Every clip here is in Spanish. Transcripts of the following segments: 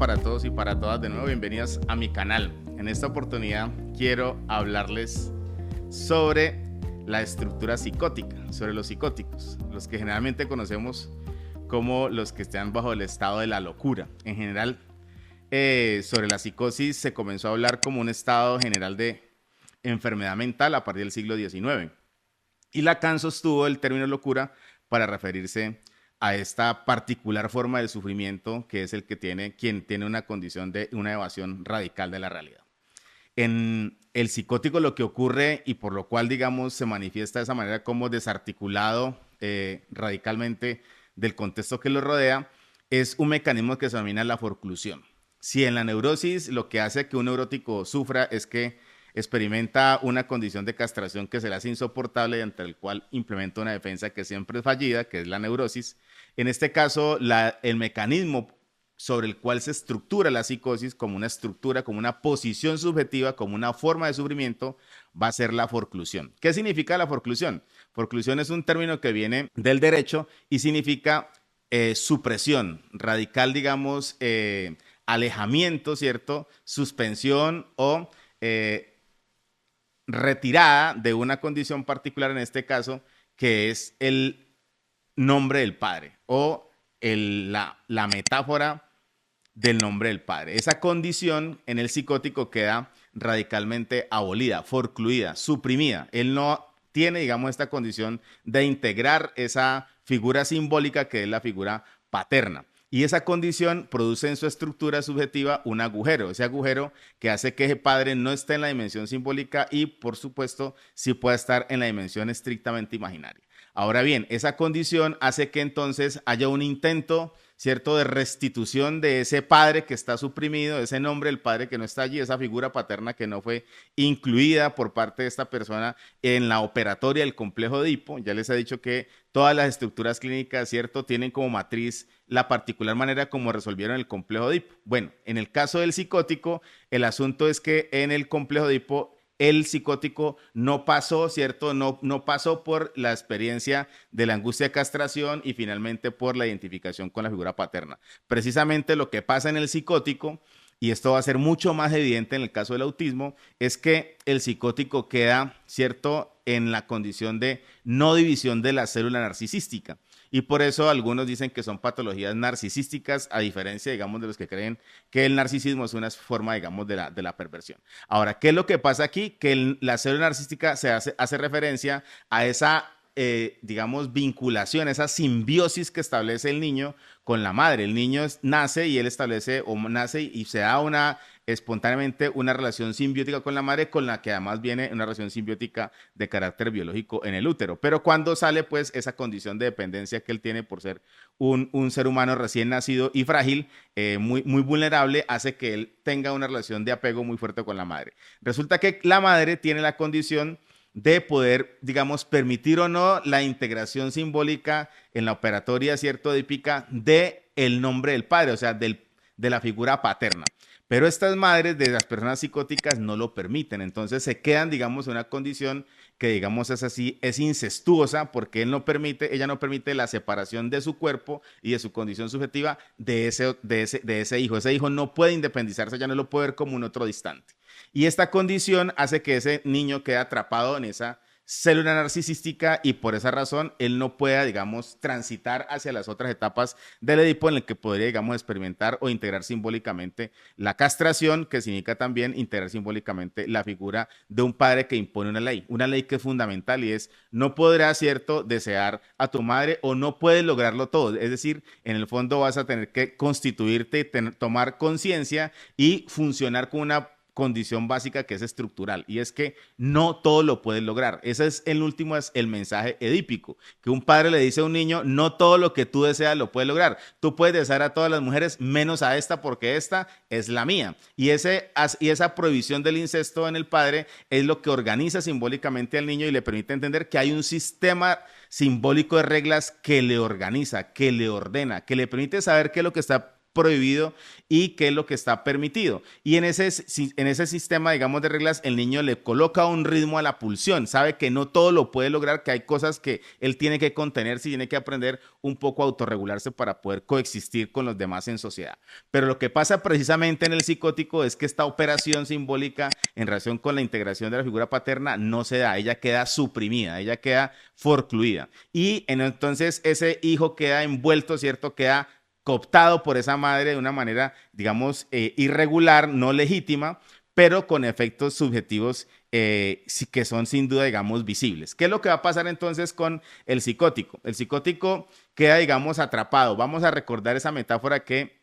para todos y para todas. De nuevo, bienvenidas a mi canal. En esta oportunidad quiero hablarles sobre la estructura psicótica, sobre los psicóticos, los que generalmente conocemos como los que están bajo el estado de la locura. En general, sobre la psicosis se comenzó a hablar como un estado general de enfermedad mental a partir del siglo XIX. Y Lacan sostuvo el término locura para referirse a esta particular forma de sufrimiento que es el que tiene quien tiene una condición de una evasión radical de la realidad. En el psicótico lo que ocurre y por lo cual, digamos, se manifiesta de esa manera como desarticulado radicalmente del contexto que lo rodea, es un mecanismo que se denomina la forclusión. Si en la neurosis lo que hace que un neurótico sufra es que experimenta una condición de castración que se le hace insoportable y ante el cual implementa una defensa que siempre es fallida, que es la neurosis. En este caso, el mecanismo sobre el cual se estructura la psicosis como una estructura, como una posición subjetiva, como una forma de sufrimiento, va a ser la forclusión. ¿Qué significa la forclusión? Forclusión es un término que viene del derecho y significa supresión radical, digamos, alejamiento, ¿cierto? Suspensión o retirada de una condición particular, en este caso, que es el nombre del padre o la metáfora del nombre del padre. Esa condición en el psicótico queda radicalmente abolida, forcluida, suprimida. Él no tiene, digamos, esta condición de integrar esa figura simbólica que es la figura paterna. Y esa condición produce en su estructura subjetiva un agujero, ese agujero que hace que ese padre no esté en la dimensión simbólica y, por supuesto, sí pueda estar en la dimensión estrictamente imaginaria. Ahora bien, esa condición hace que entonces haya un intento, ¿cierto?, de restitución de ese padre que está suprimido, ese nombre del padre que no está allí, esa figura paterna que no fue incluida por parte de esta persona en la operatoria del complejo de Edipo. Ya les he dicho que todas las estructuras clínicas, ¿cierto?, tienen como matriz la particular manera como resolvieron el complejo de Edipo. Bueno, en el caso del psicótico, el asunto es que en el complejo de Edipo el psicótico no pasó, ¿cierto? No pasó por la experiencia de la angustia de castración y finalmente por la identificación con la figura paterna. Precisamente lo que pasa en el psicótico, y esto va a ser mucho más evidente en el caso del autismo, es que el psicótico queda, ¿cierto?, en la condición de no división de la célula narcisística. Y por eso algunos dicen que son patologías narcisísticas, a diferencia, digamos, de los que creen que el narcisismo es una forma, digamos, de la perversión. Ahora, ¿qué es lo que pasa aquí? Que la célula narcisística hace referencia a esa, digamos, vinculación, esa simbiosis que establece el niño con la madre. El niño nace y él establece o nace y se da espontáneamente una relación simbiótica con la madre, con la que además viene una relación simbiótica de carácter biológico en el útero. Pero cuando sale, pues, esa condición de dependencia que él tiene por ser un ser humano recién nacido y frágil, muy vulnerable, hace que él tenga una relación de apego muy fuerte con la madre. Resulta que la madre tiene la condición de poder, digamos, permitir o no la integración simbólica en la operatoria, ¿cierto?, edípica de el nombre del padre, o sea, de la figura paterna. Pero estas madres de las personas psicóticas no lo permiten, entonces se quedan, digamos, en una condición que, digamos, es así, es incestuosa porque ella no permite la separación de su cuerpo y de su condición subjetiva de ese hijo. Ese hijo no puede independizarse, ya no lo puede ver como un otro distante. Y esta condición hace que ese niño quede atrapado en esa célula narcisística y por esa razón él no pueda, digamos, transitar hacia las otras etapas del Edipo en el que podría, digamos, experimentar o integrar simbólicamente la castración, que significa también integrar simbólicamente la figura de un padre que impone una ley que es fundamental y es no podrás, ¿cierto?, desear a tu madre o no puedes lograrlo todo. Es decir, en el fondo vas a tener que constituirte, tomar conciencia y funcionar con una condición básica que es estructural y es que no todo lo puedes lograr. Ese es el último, es el mensaje edípico, que un padre le dice a un niño, no todo lo que tú deseas lo puedes lograr. Tú puedes desear a todas las mujeres menos a esta porque esta es la mía. Y esa prohibición del incesto en el padre es lo que organiza simbólicamente al niño y le permite entender que hay un sistema simbólico de reglas que le organiza, que le ordena, que le permite saber qué es lo que está prohibido y qué es lo que está permitido. Y en ese sistema, digamos, de reglas, el niño le coloca un ritmo a la pulsión, sabe que no todo lo puede lograr, que hay cosas que él tiene que contenerse y tiene que aprender un poco a autorregularse para poder coexistir con los demás en sociedad. Pero lo que pasa precisamente en el psicótico es que esta operación simbólica en relación con la integración de la figura paterna no se da, ella queda suprimida, ella queda forcluida. Y entonces ese hijo queda envuelto, ¿cierto? Queda cooptado por esa madre de una manera, digamos, irregular, no legítima, pero con efectos subjetivos que son sin duda, digamos, visibles. ¿Qué es lo que va a pasar entonces con el psicótico? El psicótico queda, digamos, atrapado. Vamos a recordar esa metáfora que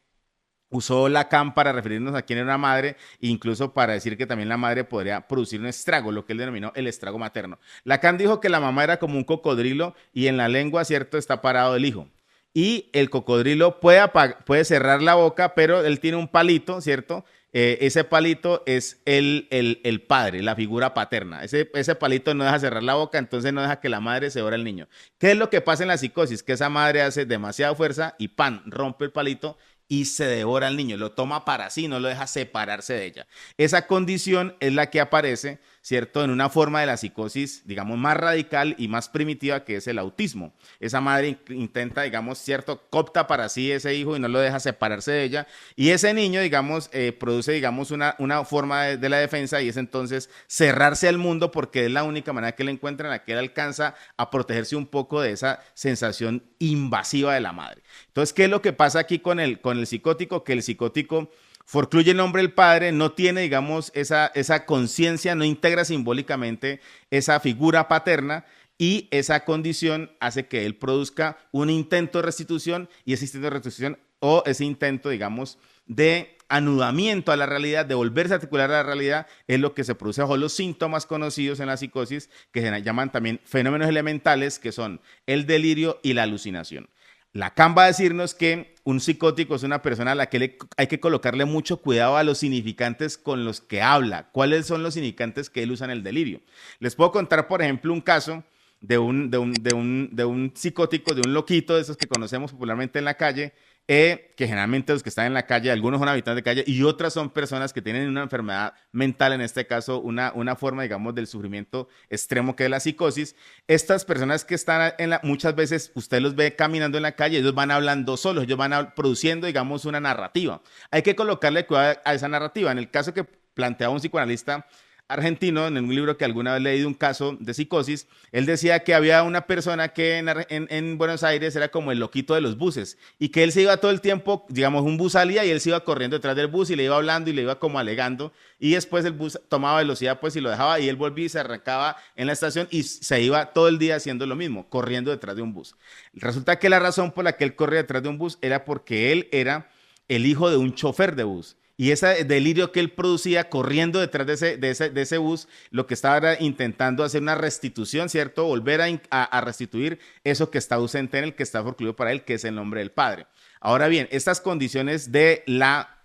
usó Lacan para referirnos a quién era una madre e incluso para decir que también la madre podría producir un estrago, lo que él denominó el estrago materno. Lacan dijo que la mamá era como un cocodrilo y en la lengua, ¿cierto?, está parado el hijo. Y el cocodrilo puede cerrar la boca, pero él tiene un palito, ¿cierto? Ese palito es el padre, la figura paterna. Ese palito no deja cerrar la boca, entonces no deja que la madre se ora al niño. ¿Qué es lo que pasa en la psicosis? Que esa madre hace demasiada fuerza y ¡pam!, rompe el palito y se devora al niño, lo toma para sí, no lo deja separarse de ella. Esa condición es la que aparece, ¿cierto?, en una forma de la psicosis, digamos, más radical y más primitiva, que es el autismo. Esa madre intenta, digamos, ¿cierto?, coopta para sí ese hijo y no lo deja separarse de ella. Y ese niño, digamos, produce, digamos, una forma de la defensa y es entonces cerrarse al mundo porque es la única manera que él encuentra en la que él alcanza a protegerse un poco de esa sensación invasiva de la madre. Entonces, ¿qué es lo que pasa aquí con el psicótico? Que el psicótico forcluye el nombre del padre, no tiene, digamos, esa conciencia, no integra simbólicamente esa figura paterna y esa condición hace que él produzca un intento de restitución y ese intento de restitución o ese intento, digamos, de anudamiento a la realidad, de volverse a articular a la realidad, es lo que se produce bajo los síntomas conocidos en la psicosis, que se llaman también fenómenos elementales, que son el delirio y la alucinación. Lacan va a decirnos que un psicótico es una persona a la que hay que colocarle mucho cuidado a los significantes con los que habla. ¿Cuáles son los significantes que él usa en el delirio? Les puedo contar, por ejemplo, un caso de un psicótico, de un loquito, de esos que conocemos popularmente en la calle, que generalmente los que están en la calle, algunos son habitantes de calle y otras son personas que tienen una enfermedad mental, en este caso una forma, digamos, del sufrimiento extremo que es la psicosis. Estas personas que están muchas veces usted los ve caminando en la calle, ellos van hablando solos, ellos van produciendo, digamos, una narrativa. Hay que colocarle cuidado a esa narrativa. En el caso que planteaba un psicoanalista argentino, en un libro que alguna vez leí de un caso de psicosis, él decía que había una persona que en Buenos Aires era como el loquito de los buses y que él se iba todo el tiempo, digamos, un bus salía y él se iba corriendo detrás del bus y le iba hablando y le iba como alegando y después el bus tomaba velocidad pues y lo dejaba y él volvía y se arrancaba en la estación y se iba todo el día haciendo lo mismo, corriendo detrás de un bus. Resulta que la razón por la que él corría detrás de un bus era porque él era el hijo de un chofer de bus. Y ese delirio que él producía corriendo detrás de ese bus, lo que estaba era intentando hacer una restitución, ¿cierto? Volver a restituir eso que está ausente en él, que está forcluido para él, que es el nombre del Padre. Ahora bien, estas condiciones del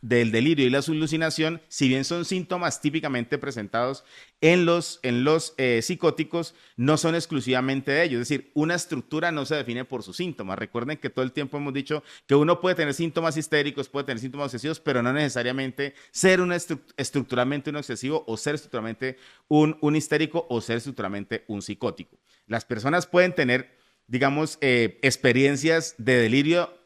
delirio y la alucinación, si bien son síntomas típicamente presentados en los psicóticos, no son exclusivamente de ellos. Es decir, una estructura no se define por sus síntomas. Recuerden que todo el tiempo hemos dicho que uno puede tener síntomas histéricos, puede tener síntomas obsesivos, pero no necesariamente ser estructuralmente un obsesivo o ser estructuralmente un histérico o ser estructuralmente un psicótico. Las personas pueden tener, digamos, experiencias de delirio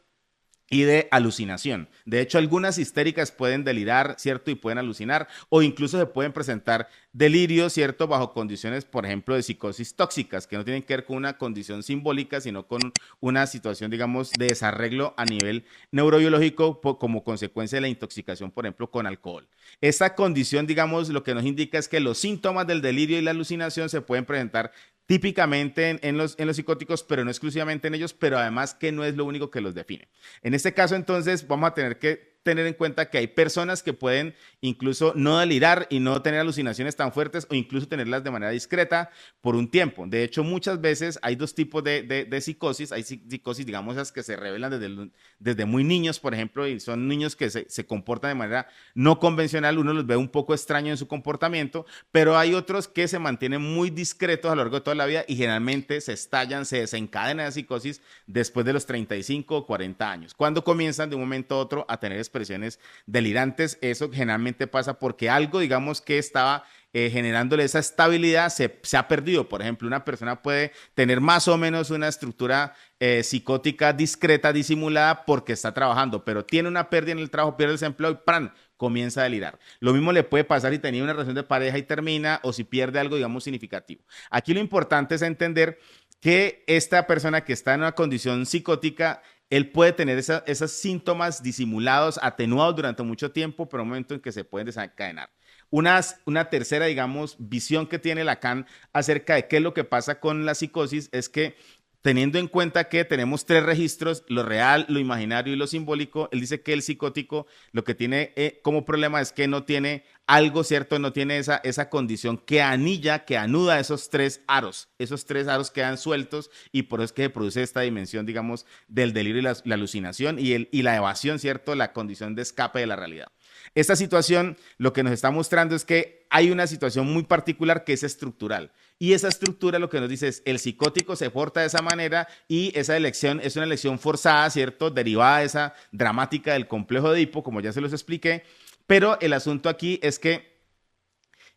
y de alucinación. De hecho, algunas histéricas pueden delirar, ¿cierto? Y pueden alucinar, o incluso se pueden presentar delirios, ¿cierto? Bajo condiciones, por ejemplo, de psicosis tóxicas, que no tienen que ver con una condición simbólica, sino con una situación, digamos, de desarreglo a nivel neurobiológico como consecuencia de la intoxicación, por ejemplo, con alcohol. Esta condición, digamos, lo que nos indica es que los síntomas del delirio y la alucinación se pueden presentar típicamente en los psicóticos, pero no exclusivamente en ellos, pero además que no es lo único que los define. En este caso, entonces, vamos a tener que tener en cuenta que hay personas que pueden incluso no delirar y no tener alucinaciones tan fuertes o incluso tenerlas de manera discreta por un tiempo. De hecho, muchas veces hay dos tipos de psicosis. Hay psicosis, digamos, esas que se revelan desde muy niños, por ejemplo, y son niños que se comportan de manera no convencional. Uno los ve un poco extraño en su comportamiento, pero hay otros que se mantienen muy discretos a lo largo de toda la vida y generalmente se estallan, se desencadenan la psicosis después de los 35 o 40 años. Cuando comienzan de un momento a otro a tener expresiones delirantes, eso generalmente pasa porque algo, digamos, que estaba generándole esa estabilidad se ha perdido. Por ejemplo, una persona puede tener más o menos una estructura psicótica discreta, disimulada, porque está trabajando, pero tiene una pérdida en el trabajo, pierde el desempleo y ¡pran!, comienza a delirar. Lo mismo le puede pasar si tenía una relación de pareja y termina, o si pierde algo, digamos, significativo. Aquí lo importante es entender que esta persona que está en una condición psicótica, él puede tener esos síntomas disimulados, atenuados durante mucho tiempo, pero un momento en que se pueden desencadenar. Una tercera, digamos, visión que tiene Lacan acerca de qué es lo que pasa con la psicosis es que, teniendo en cuenta que tenemos tres registros, lo real, lo imaginario y lo simbólico, él dice que el psicótico lo que tiene como problema es que no tiene algo, ¿cierto? No tiene esa condición que anilla, que anuda esos tres aros. Esos tres aros quedan sueltos y por eso es que se produce esta dimensión, digamos, del delirio y la alucinación y la evasión, ¿cierto? La condición de escape de la realidad. Esta situación lo que nos está mostrando es que hay una situación muy particular que es estructural. Y esa estructura lo que nos dice es el psicótico se porta de esa manera y esa elección es una elección forzada, ¿cierto? Derivada de esa dramática del complejo de Edipo, como ya se los expliqué. Pero el asunto aquí es que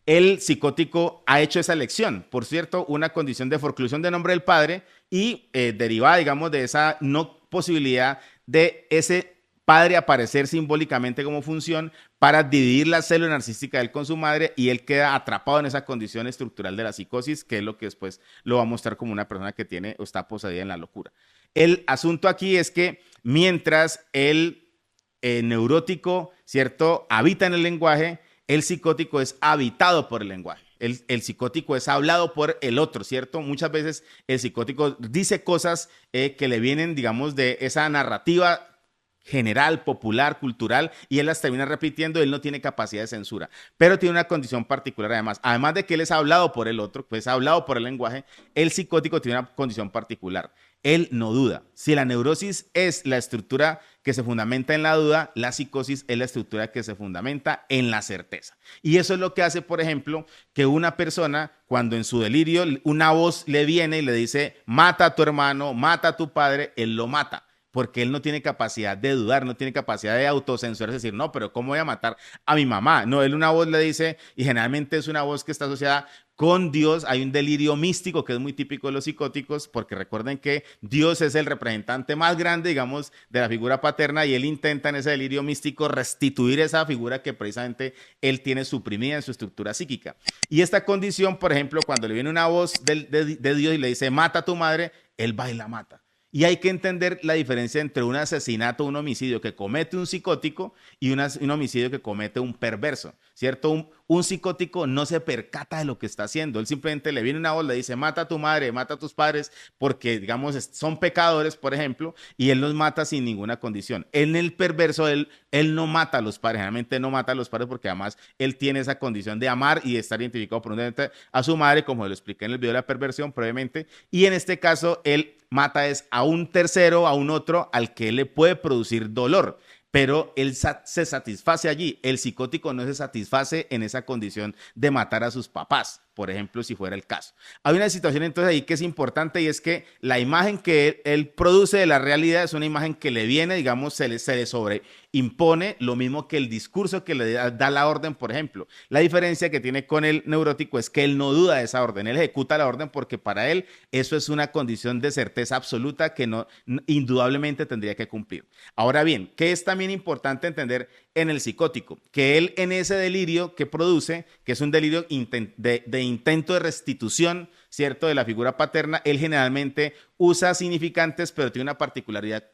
el psicótico ha hecho esa elección, por cierto, una condición de forclusión de nombre del padre y derivada, digamos, de esa no posibilidad de ese padre aparecer simbólicamente como función para dividir la célula narcisística de él con su madre y él queda atrapado en esa condición estructural de la psicosis, que es lo que después lo va a mostrar como una persona que tiene o está poseída en la locura. El asunto aquí es que mientras el neurótico, ¿cierto?, habita en el lenguaje, el psicótico es habitado por el lenguaje. El psicótico es hablado por el otro, ¿cierto? Muchas veces el psicótico dice cosas que le vienen, digamos, de esa narrativa general, popular, cultural, y él las termina repitiendo. Él no tiene capacidad de censura, pero tiene una condición particular además de que él es hablado por el otro, pues hablado por el lenguaje, el psicótico tiene una condición particular. Él no duda. Si la neurosis es la estructura que se fundamenta en la duda, la psicosis es la estructura que se fundamenta en la certeza. Y eso es lo que hace, por ejemplo, que una persona, cuando en su delirio una voz le viene y le dice, mata a tu hermano, mata a tu padre, él lo mata. Porque él no tiene capacidad de dudar, no tiene capacidad de autocensurarse, decir, no, pero ¿cómo voy a matar a mi mamá? No, él una voz le dice, y generalmente es una voz que está asociada con Dios. Hay un delirio místico que es muy típico de los psicóticos, porque recuerden que Dios es el representante más grande, digamos, de la figura paterna, y él intenta en ese delirio místico restituir esa figura que precisamente él tiene suprimida en su estructura psíquica. Y esta condición, por ejemplo, cuando le viene una voz de Dios y le dice, mata a tu madre, él va y la mata. Y hay que entender la diferencia entre un asesinato, un homicidio que comete un psicótico y un homicidio que comete un perverso, ¿cierto? Un psicótico no se percata de lo que está haciendo. Él simplemente le viene una voz, le dice, mata a tu madre, mata a tus padres, porque, digamos, son pecadores, por ejemplo, y él los mata sin ninguna condición. En el perverso, él no mata a los padres, generalmente no mata a los padres porque además él tiene esa condición de amar y de estar identificado profundamente a su madre, como lo expliqué en el video de la perversión previamente, y en este caso, él mata es a un tercero, a un otro, al que le puede producir dolor, pero él se satisface allí. El psicótico no se satisface en esa condición de matar a sus papás, por ejemplo, si fuera el caso. Hay una situación entonces ahí que es importante, y es que la imagen que él produce de la realidad es una imagen que le viene, digamos, se le sobreimpone, lo mismo que el discurso que le da la orden, por ejemplo. La diferencia que tiene con el neurótico es que él no duda de esa orden, él ejecuta la orden porque para él eso es una condición de certeza absoluta que indudablemente tendría que cumplir. Ahora bien, ¿qué es también importante entender en el psicótico? Que él, en ese delirio que produce, que es un delirio de intento de restitución, ¿cierto?, de la figura paterna, él generalmente usa significantes, pero tiene una particularidad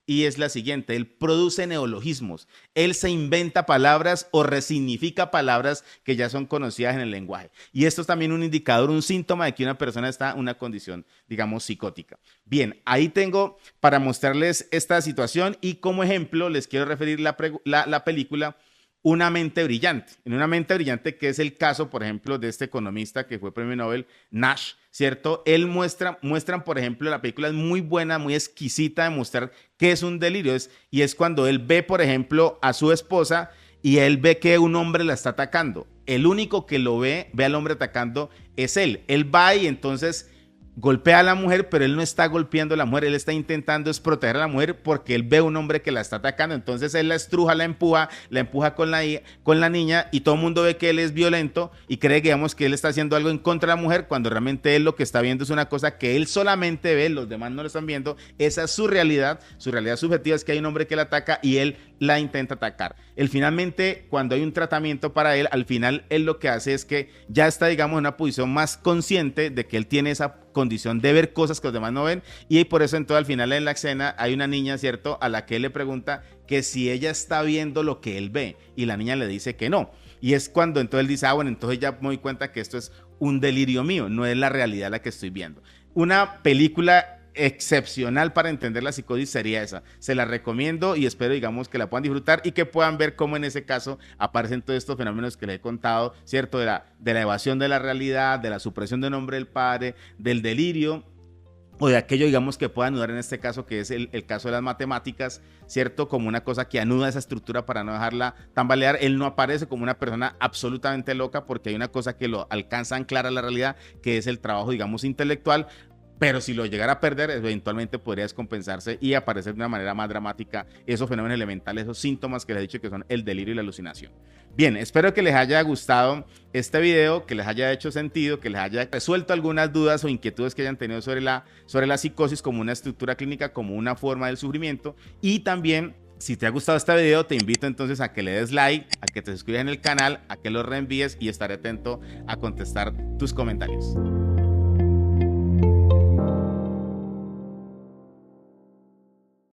y es la siguiente: él produce neologismos, él se inventa palabras o resignifica palabras que ya son conocidas en el lenguaje. Y esto es también un indicador, un síntoma de que una persona está en una condición, digamos, psicótica. Bien, ahí tengo para mostrarles esta situación y como ejemplo les quiero referir la película Una mente brillante. En Una mente brillante, que es el caso, por ejemplo, de este economista que fue premio Nobel, Nash, ¿cierto? Él muestran, por ejemplo, la película es muy buena, muy exquisita de mostrar qué es un delirio. Y es cuando él ve, por ejemplo, a su esposa y él ve que un hombre la está atacando. El único que lo ve al hombre atacando es él. Él va y entonces golpea a la mujer, pero él no está golpeando a la mujer, él está intentando es proteger a la mujer porque él ve a un hombre que la está atacando, entonces él la estruja, la empuja con la niña y todo el mundo ve que él es violento y cree que, digamos, que él está haciendo algo en contra de la mujer cuando realmente él lo que está viendo es una cosa que él solamente ve, los demás no lo están viendo, esa es su realidad subjetiva es que hay un hombre que la ataca y él la intenta atacar. Él finalmente, cuando hay un tratamiento para él, al final él lo que hace es que ya está, digamos, en una posición más consciente de que él tiene esa condición de ver cosas que los demás no ven y por eso entonces al final en la escena hay una niña, ¿cierto?, a la que él le pregunta que si ella está viendo lo que él ve y la niña le dice que no. Y es cuando entonces él dice, ah, bueno, entonces ya me doy cuenta que esto es un delirio mío, no es la realidad la que estoy viendo. Una película excepcional para entender la psicosis sería esa. Se la recomiendo y espero, digamos, que la puedan disfrutar y que puedan ver cómo en ese caso aparecen todos estos fenómenos que les he contado, ¿cierto? De la evasión de la realidad, de la supresión del nombre del padre, del delirio o de aquello, digamos, que pueda anudar en este caso, que es el caso de las matemáticas, ¿cierto? Como una cosa que anuda esa estructura para no dejarla tambalear. Él no aparece como una persona absolutamente loca porque hay una cosa que lo alcanza a anclar a la realidad, que es el trabajo, digamos, intelectual. Pero si lo llegara a perder, eventualmente podría descompensarse y aparecer de una manera más dramática esos fenómenos elementales, esos síntomas que les he dicho que son el delirio y la alucinación. Bien, espero que les haya gustado este video, que les haya hecho sentido, que les haya resuelto algunas dudas o inquietudes que hayan tenido sobre la psicosis como una estructura clínica, como una forma del sufrimiento. Y también, si te ha gustado este video, te invito entonces a que le des like, a que te suscribas en el canal, a que lo reenvíes y estaré atento a contestar tus comentarios.